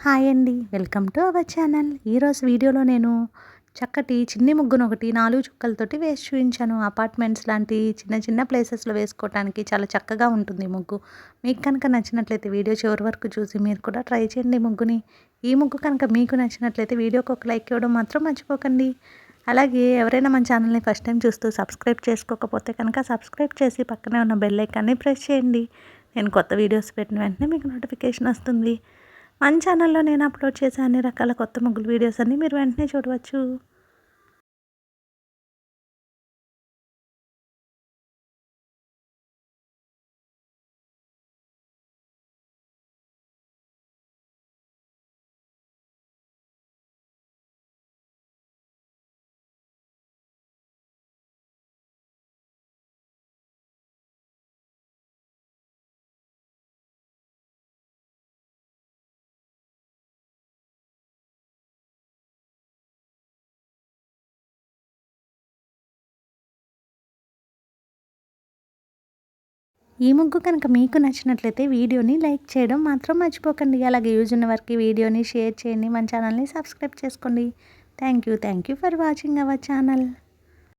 Hi అండి. Welcome to our channel. ఈరోజు వీడియోలో నేను చక్కటి చిన్ని ముగ్గును ఒకటి 4 చుక్కలతోటి వేసి చూపించాను. అపార్ట్మెంట్స్ లాంటి చిన్న చిన్న ప్లేసెస్‌లో వేసుకోవటానికి చాలా చక్కగా ఉంటుంది ముగ్గు. మీకు కనుక నచ్చినట్లయితే వీడియో చివరి వరకు చూసి మీరు కూడా ట్రై చేయండి ముగ్గుని. ఈ ముగ్గు కనుక మీకు నచ్చినట్లయితే వీడియోకి ఒక లైక్ ఇవ్వడం మాత్రం మర్చిపోకండి. అలాగే ఎవరైనా మన ఛానల్ని ఫస్ట్ టైం చూస్తూ సబ్స్క్రైబ్ చేసుకోకపోతే కనుక సబ్స్క్రైబ్ చేసి పక్కనే ఉన్న బెల్ ఐకాన్ని ప్రెస్ చేయండి. నేను కొత్త వీడియోస్ పెట్టిన వెంటనే మీకు నోటిఫికేషన్ వస్తుంది. మన ఛానల్లో నేను అప్లోడ్ చేసే అన్ని రకాల కొత్త ముగ్గులు వీడియోస్ అన్నీ మీరు వెంటనే చూడవచ్చు. ఈ ముగ్గు కనుక మీకు నచ్చినట్లయితే వీడియోని లైక్ చేయడం మాత్రం మర్చిపోకండి. అలాగే యూజ్ ఉన్న వారికి వీడియోని షేర్ చేయండి. మన ఛానల్ని సబ్స్క్రైబ్ చేసుకోండి. Thank you for watching our channel.